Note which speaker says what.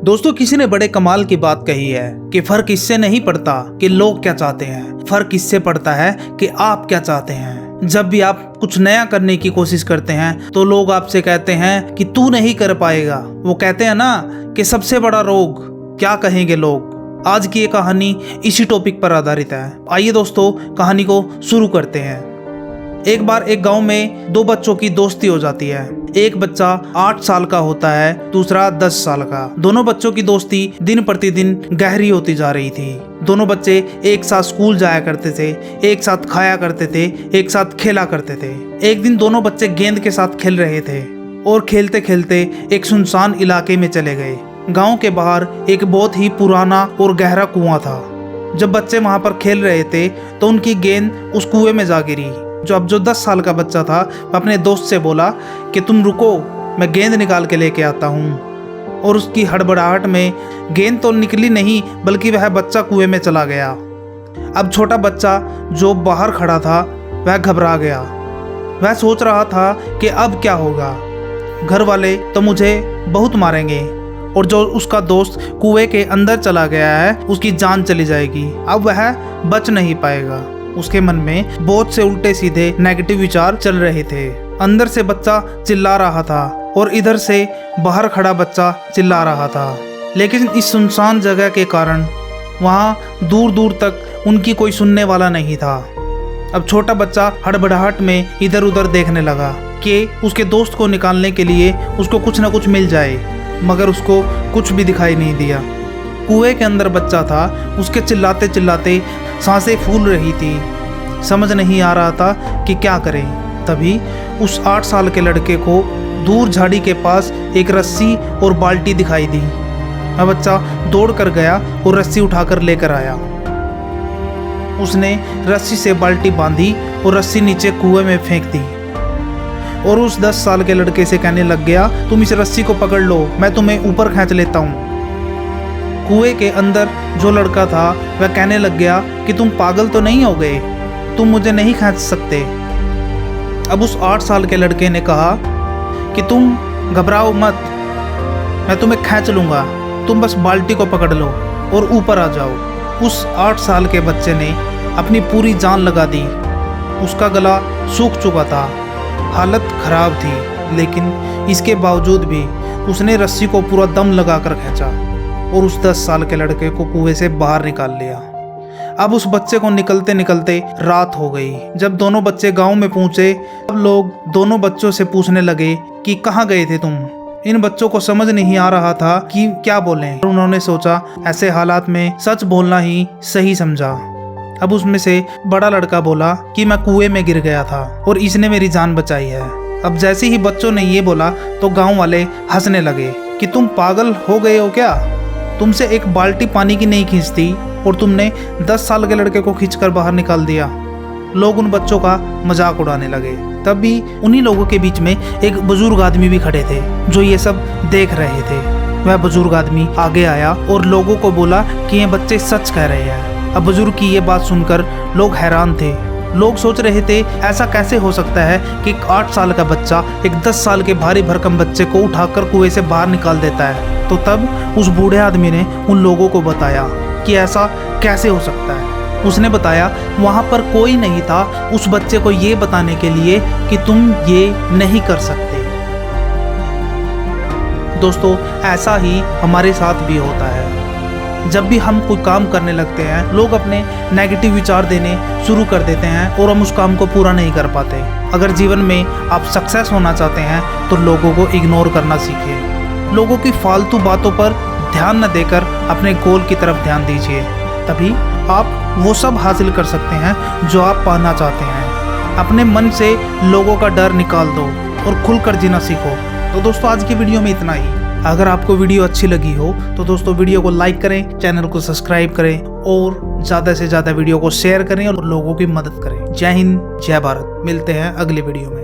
Speaker 1: दोस्तों, किसी ने बड़े कमाल की बात कही है कि फर्क इससे नहीं पड़ता कि लोग क्या चाहते हैं, फर्क इससे पड़ता है कि आप क्या चाहते हैं। जब भी आप कुछ नया करने की कोशिश करते हैं तो लोग आपसे कहते हैं कि तू नहीं कर पाएगा। वो कहते हैं ना कि सबसे बड़ा रोग क्या कहेंगे लोग। आज की ये कहानी इसी टॉपिक पर आधारित है। आइए दोस्तों, कहानी को शुरू करते हैं। एक बार एक गांव में दो बच्चों की दोस्ती हो जाती है। एक बच्चा 8 साल का होता है, दूसरा 10 साल का। दोनों बच्चों की दोस्ती दिन प्रतिदिन गहरी होती जा रही थी। दोनों बच्चे एक साथ स्कूल जाया करते थे, एक साथ खाया करते थे, एक साथ खेला करते थे। एक दिन दोनों बच्चे गेंद के साथ खेल रहे थे और खेलते खेलते एक सुनसान इलाके में चले गए। गांव के बाहर एक बहुत ही पुराना और गहरा कुआं था। जब बच्चे वहां पर खेल रहे थे तो उनकी गेंद उस कुएं में जा गिरी। जो 10 साल का बच्चा था, अपने दोस्त से बोला कि तुम रुको, मैं गेंद निकाल के लेके आता हूँ। और उसकी हड़बड़ाहट में गेंद तो निकली नहीं, बल्कि वह बच्चा कुएं में चला गया। अब छोटा बच्चा जो बाहर खड़ा था वह घबरा गया। वह सोच रहा था कि अब क्या होगा, घर वाले तो मुझे बहुत मारेंगे और जो उसका दोस्त कुएं के अंदर चला गया है उसकी जान चली जाएगी, अब वह बच नहीं पाएगा। उसके मन में बहुत से उल्टे सीधे नेगेटिव विचार चल रहे थे। अंदर से बच्चा चिल्ला रहा था और इधर से बाहर खड़ा बच्चा चिल्ला रहा था। लेकिन इस सुनसान जगह के कारण वहाँ दूर दूर तक उनकी कोई सुनने वाला नहीं था। अब छोटा बच्चा हड़बड़ाहट में इधर उधर देखने लगा कि उसके दोस्त को निकालने के लिए उसको कुछ न कुछ मिल जाए, मगर उसको कुछ भी दिखाई नहीं दिया। कुएं के अंदर बच्चा था, उसके चिल्लाते चिल्लाते सांसें फूल रही थी। समझ नहीं आ रहा था कि क्या करें। तभी उस 8 साल के लड़के को दूर झाड़ी के पास एक रस्सी और बाल्टी दिखाई दी। वह बच्चा दौड़ कर गया और रस्सी उठाकर लेकर आया। उसने रस्सी से बाल्टी बांधी और रस्सी नीचे कुएं में फेंक दी और उस 10 साल के लड़के से कहने लग गया, तुम इस रस्सी को पकड़ लो, मैं तुम्हें ऊपर खींच लेता हूँ। कुएं के अंदर जो लड़का था वह कहने लग गया कि तुम पागल तो नहीं हो गए, तुम मुझे नहीं खींच सकते। अब उस 8 साल के लड़के ने कहा कि तुम घबराओ मत, मैं तुम्हें खींच लूँगा, तुम बस बाल्टी को पकड़ लो और ऊपर आ जाओ। उस 8 साल के बच्चे ने अपनी पूरी जान लगा दी। उसका गला सूख चुका था, हालत खराब थी, लेकिन इसके बावजूद भी उसने रस्सी को पूरा दम लगा कर खींचा और उस 10 साल के लड़के को कुएं से बाहर निकाल लिया। अब उस बच्चे को निकलते निकलते रात हो गई। जब दोनों बच्चे गांव में पहुंचे, अब लोग दोनों बच्चों से पूछने लगे कि कहाँ गए थे तुम। इन बच्चों को समझ नहीं आ रहा था कि क्या बोलें। उन्होंने सोचा ऐसे हालात में सच बोलना ही सही समझा। अब उसमें से बड़ा लड़का बोला कि मैं कुएं में गिर गया था और इसने मेरी जान बचाई है। अब जैसे ही बच्चों ने ये बोला तो गाँव वाले हंसने लगे कि तुम पागल हो गए हो क्या, तुमसे एक बाल्टी पानी की नहीं खींचती और तुमने 10 साल के लड़के को खींचकर बाहर निकाल दिया। लोग उन बच्चों का मजाक उड़ाने लगे। तभी उन्हीं लोगों के बीच में एक बुजुर्ग आदमी भी खड़े थे जो ये सब देख रहे थे। वह बुजुर्ग आदमी आगे आया और लोगों को बोला कि ये बच्चे सच कह रहे हैं। अब बुजुर्ग की ये बात सुनकर लोग हैरान थे। लोग सोच रहे थे ऐसा कैसे हो सकता है कि एक 8 साल का बच्चा एक 10 साल के भारी भरकम बच्चे को उठाकर कुएं से बाहर निकाल देता है। तो तब उस बूढ़े आदमी ने उन लोगों को बताया कि ऐसा कैसे हो सकता है। उसने बताया वहाँ पर कोई नहीं था उस बच्चे को ये बताने के लिए कि तुम ये नहीं कर सकते। दोस्तों, ऐसा ही हमारे साथ भी होता है। जब भी हम कोई काम करने लगते हैं, लोग अपने नेगेटिव विचार देने शुरू कर देते हैं और हम उस काम को पूरा नहीं कर पाते। अगर जीवन में आप सक्सेस होना चाहते हैं तो लोगों को इग्नोर करना सीखिए। लोगों की फालतू बातों पर ध्यान न देकर अपने गोल की तरफ ध्यान दीजिए, तभी आप वो सब हासिल कर सकते हैं जो आप पाना चाहते हैं। अपने मन से लोगों का डर निकाल दो और खुलकर जीना सीखो। तो दोस्तों, आज की वीडियो में इतना ही। अगर आपको वीडियो अच्छी लगी हो तो दोस्तों वीडियो को लाइक करें, चैनल को सब्सक्राइब करें और ज़्यादा से ज़्यादा वीडियो को शेयर करें और लोगों की मदद करें। जय हिंद, जय भारत। मिलते हैं अगली वीडियो में।